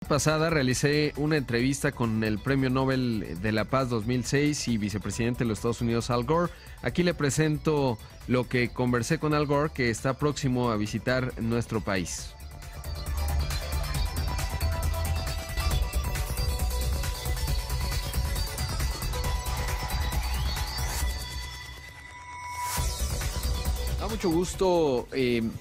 Pasada realicé una entrevista con el Premio Nobel de la Paz 2006 y vicepresidente de los Estados Unidos, Al Gore. Aquí le presento lo que conversé con Al Gore, que está próximo a visitar nuestro país. Da mucho gusto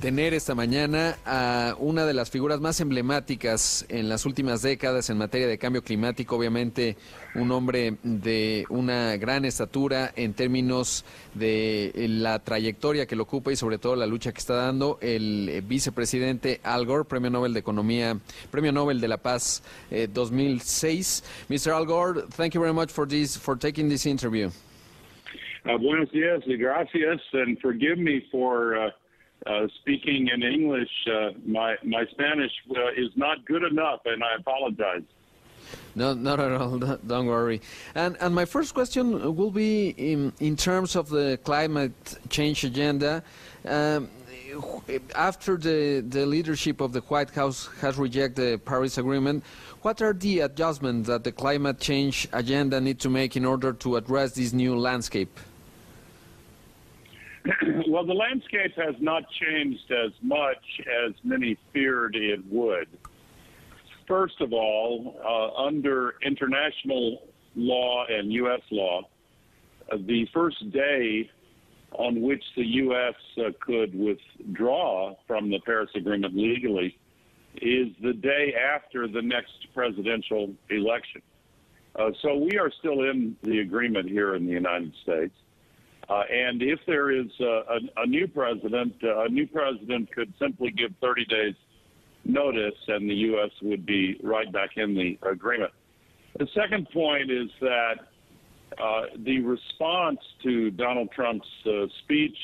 tener esta mañana a una de las figuras más emblemáticas en las últimas décadas en materia de cambio climático, obviamente un hombre de una gran estatura en términos de la trayectoria que lo ocupa y sobre todo la lucha que está dando, el vicepresidente Al Gore, Premio Nobel de Economía, Premio Nobel de la Paz 2006. Mr. Al Gore, thank you very much for taking this interview. Buenos días y gracias, and forgive me for speaking in English. My Spanish is not good enough, and I apologize. No, not at all. Don't worry. And my first question will be in terms of the climate change agenda. After the leadership of the White House has rejected the Paris Agreement, what are the adjustments that the climate change agenda need to make in order to address this new landscape? Well, the landscape has not changed as much as many feared it would. First of all, under international law and U.S. law, the first day on which the U.S. Could withdraw from the Paris Agreement legally is the day after the next presidential election. So we are still in the agreement here in the United States. And if there is a new president could simply give 30 days notice and the U.S. would be right back in the agreement. The second point is that the response to Donald Trump's speech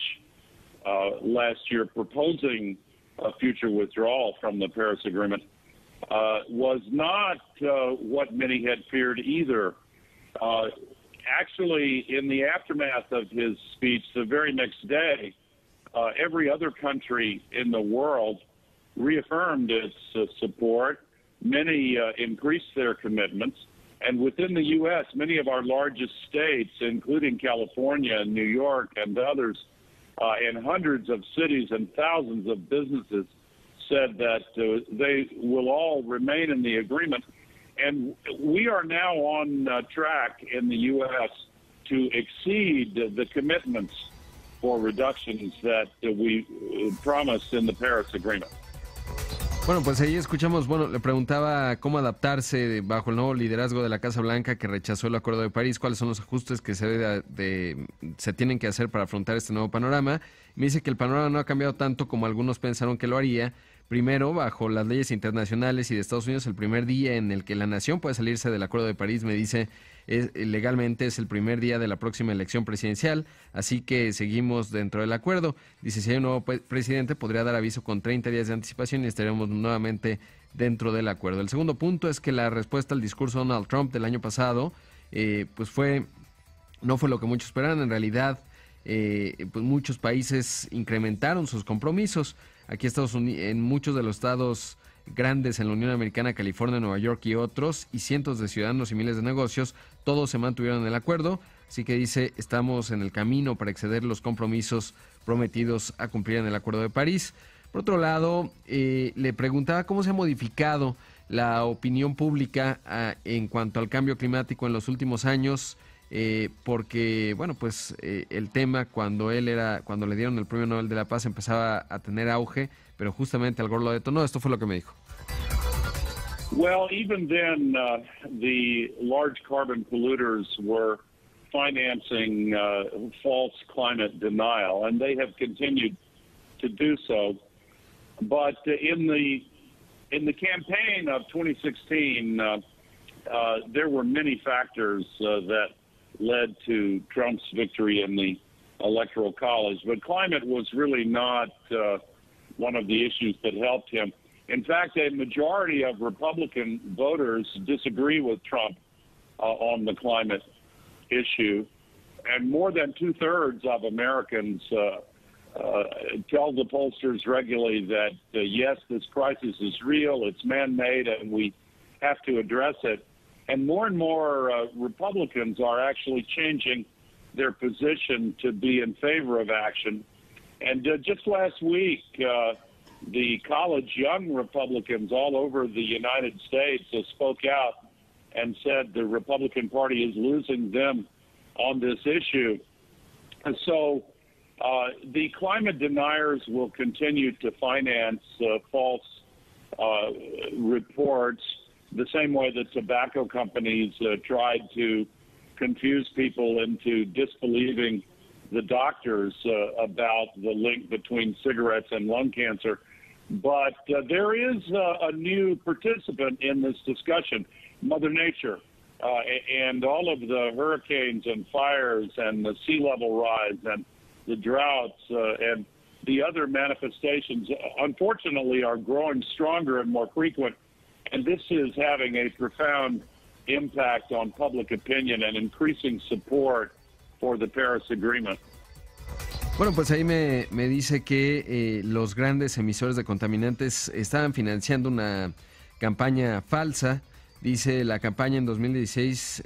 last year proposing a future withdrawal from the Paris Agreement was not what many had feared either. Actually, in the aftermath of his speech, the very next day, every other country in the world reaffirmed its support. Many increased their commitments. And within the U.S., many of our largest states, including California and New York and others, and hundreds of cities and thousands of businesses said that they will all remain in the agreement. And we are now on track in the U.S. to exceed the commitments for reductions that we promised in the Paris Agreement. Bueno, pues ahí escuchamos, le preguntaba cómo adaptarse bajo el nuevo liderazgo de la Casa Blanca que rechazó el Acuerdo de París, cuáles son los ajustes que se tienen que hacer para afrontar este nuevo panorama. Me dice que el panorama no ha cambiado tanto como algunos pensaron que lo haría. Primero, bajo las leyes internacionales y de Estados Unidos, el primer día en el que la nación puede salirse del Acuerdo de París, me dice, legalmente es el primer día de la próxima elección presidencial, así que seguimos dentro del acuerdo. Dice, si hay un nuevo presidente, podría dar aviso con 30 días de anticipación y estaremos nuevamente dentro del acuerdo. El segundo punto es que la respuesta al discurso de Donald Trump del año pasado, no fue lo que muchos esperaban. En realidad, pues muchos países incrementaron sus compromisos. Aquí Estados Unidos, en muchos de los estados grandes en la Unión Americana, California, Nueva York y otros, y cientos de ciudadanos y miles de negocios, todos se mantuvieron en el acuerdo. Así que dice, estamos en el camino para exceder los compromisos prometidos a cumplir en el Acuerdo de París. Por otro lado, le preguntaba cómo se ha modificado la opinión pública en cuanto al cambio climático en los últimos años, porque, bueno, pues el tema cuando le dieron el Premio Nobel de la Paz empezaba a tener auge, pero justamente Al Gore lo detonó. Esto fue lo que me dijo. Well, even then, the large carbon polluters were financing false climate denial, and they have continued to do so. But in the campaign of 2016, there were many factors that led to Trump's victory in the Electoral College. But climate was really not one of the issues that helped him. In fact, a majority of Republican voters disagree with Trump on the climate issue. And more than two-thirds of Americans tell the pollsters regularly that, yes, this crisis is real, it's man-made, and we have to address it. And more Republicans are actually changing their position to be in favor of action. And just last week, the college young Republicans all over the United States spoke out and said the Republican Party is losing them on this issue. And so the climate deniers will continue to finance false reports the same way that tobacco companies tried to confuse people into disbelieving the doctors about the link between cigarettes and lung cancer. But there is a new participant in this discussion, Mother Nature, and all of the hurricanes and fires and the sea level rise and the droughts and the other manifestations, unfortunately, are growing stronger and more frequent. And this is having a profound impact on public opinion and increasing support for the Paris Agreement. Bueno, pues ahí me dice que los grandes emisores de contaminantes estaban financiando una campaña falsa. Dice la campaña en 2016,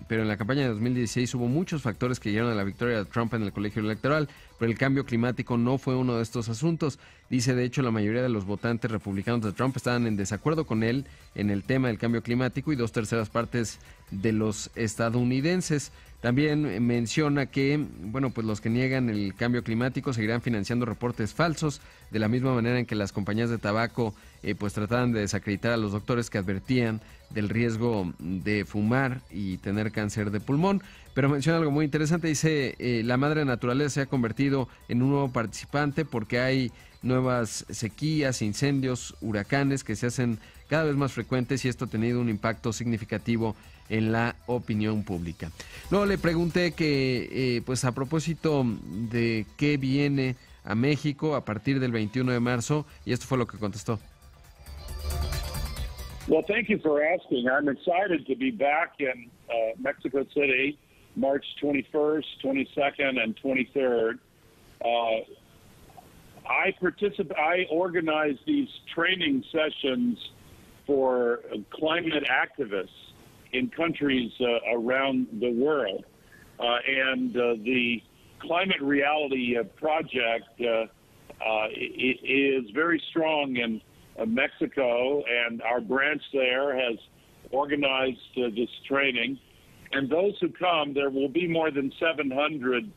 pero en la campaña de 2016 hubo muchos factores que llegaron a la victoria de Trump en el colegio electoral, pero el cambio climático no fue uno de estos asuntos. Dice, de hecho, la mayoría de los votantes republicanos de Trump estaban en desacuerdo con él en el tema del cambio climático y 2/3 partes de los estadounidenses. También menciona que, bueno, pues los que niegan el cambio climático seguirán financiando reportes falsos, de la misma manera en que las compañías de tabaco pues trataban de desacreditar a los doctores que advertían del riesgo de fumar y tener cáncer de pulmón. Pero menciona algo muy interesante, dice, la madre naturaleza se ha convertido en un nuevo participante porque hay nuevas sequías, incendios, huracanes que se hacen cada vez más frecuentes y esto ha tenido un impacto significativo en la opinión pública. Luego le pregunté que, pues a propósito de qué viene a México a partir del 21 de marzo, y esto fue lo que contestó. Well, thank you for asking. I'm excited to be back in Mexico City, March 21st, 22nd, and 23rd. I organize these training sessions for climate activists in countries around the world. And the Climate Reality Project is very strong in Mexico, and our branch there has organized this training. And those who come, there will be more than 700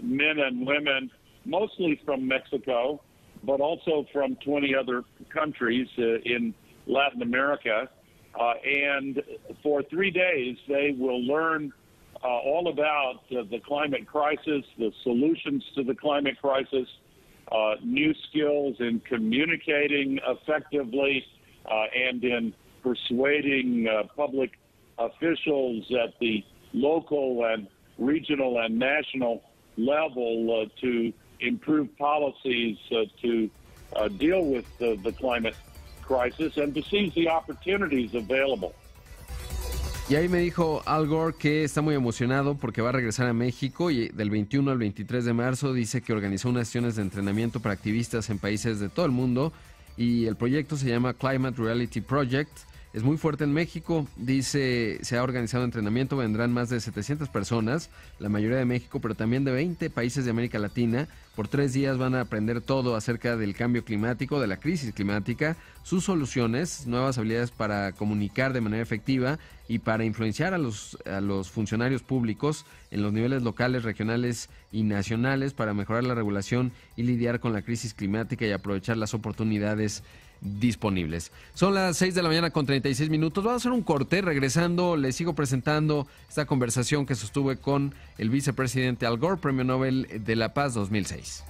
men and women, mostly from Mexico, but also from 20 other countries in Latin America. And for 3 days, they will learn all about the climate crisis, the solutions to the climate crisis, new skills in communicating effectively and in persuading public officials at the local and regional and national level to improve policies to deal with the climate crisis and to seize the opportunities available. Y ahí me dijo Al Gore que está muy emocionado porque va a regresar a México y del 21 al 23 de marzo dice que organizó unas sesiones de entrenamiento para activistas en países de todo el mundo y el proyecto se llama Climate Reality Project. Es muy fuerte en México, dice, se ha organizado entrenamiento, vendrán más de 700 personas, la mayoría de México, pero también de 20 países de América Latina. Por 3 días van a aprender todo acerca del cambio climático, de la crisis climática, sus soluciones, nuevas habilidades para comunicar de manera efectiva y para influenciar a los funcionarios públicos en los niveles locales, regionales y nacionales para mejorar la regulación y lidiar con la crisis climática y aprovechar las oportunidades disponibles. Son las 6 de la mañana con 36 minutos. Vamos a hacer un corte. Regresando, les sigo presentando esta conversación que sostuve con el vicepresidente Al Gore, Premio Nobel de la Paz 2006.